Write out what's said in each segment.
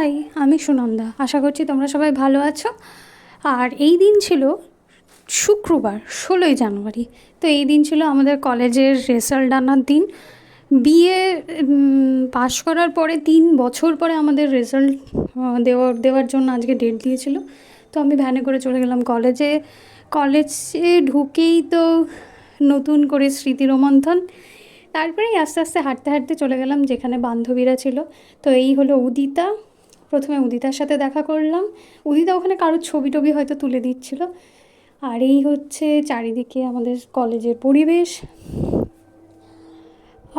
High, আমি সুনন্দা। আশা করছি তোমরা সবাই ভালো আছো। আর এই দিন ছিল শুক্রবার, 16ই জানুয়ারি। তো এই দিন ছিল আমাদের কলেজের রেজাল্ট আনার দিন। বিএ পাশ করার পরে 3 বছর পরে আমাদের রেজাল্ট দেওয়ার জন্য আজকে ডেট দিয়েছিল। তো আমি ভ্যানে করে চলে গেলাম কলেজে। কলেজে ঢুকেই তো নতুন করে স্মৃতি রোমন্থন। তারপরেই আস্তে আস্তে হাঁটতে হাঁটতে চলে গেলাম যেখানে বান্ধবীরা ছিল। তো এই হলো উদিতা। প্রথমে উদিতার সাথে দেখা করলাম। উদিতা ওখানে কারোর ছবি টবি হয়তো তুলে দিচ্ছিল। আর এই হচ্ছে চারিদিকে আমাদের কলেজের পরিবেশ।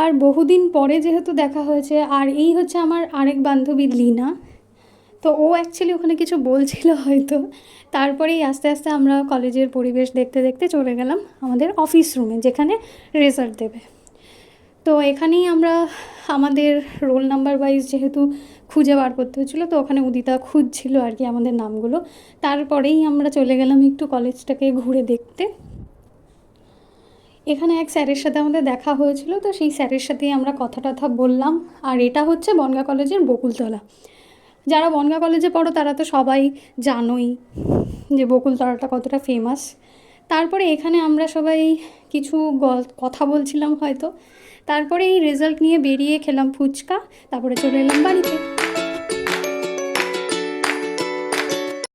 আর বহুদিন পরে যেহেতু দেখা হয়েছে। আর এই হচ্ছে আমার আরেক বান্ধবী লীনা। তো ও অ্যাকচুয়ালি ওখানে কিছু বলছিল হয়তো। তারপরেই আস্তে আস্তে আমরা কলেজের পরিবেশ দেখতে দেখতে চলে গেলাম আমাদের অফিস রুমে, যেখানে রেজাল্ট দেবে। তো এখানেই আমরা আমাদের রোল নাম্বার ওয়াইজ যেহেতু খুঁজে বার করতে হচ্ছিলো, তো ওখানে উদিতা খুঁজছিল আর কি আমাদের নামগুলো। তারপরেই আমরা চলে গেলাম একটু কলেজটাকে ঘুরে দেখতে। এখানে এক স্যারের সাথে আমাদের দেখা হয়েছিল, তো সেই স্যারের সাথেই আমরা কথা টথা বললাম। আর এটা হচ্ছে বনগাঁ কলেজের বকুলতলা। যারা বনগাঁ কলেজে পড়ো তারা তো সবাই জানোই যে বকুলতলাটা কতটা ফেমাস। তারপরে এখানে আমরা সবাই কিছু কথা বলছিলাম হয়তো। তারপরে এই রেজাল্ট নিয়ে বেরিয়ে খেলাম ফুচকা, তারপরে চলে এলাম বাড়িতে।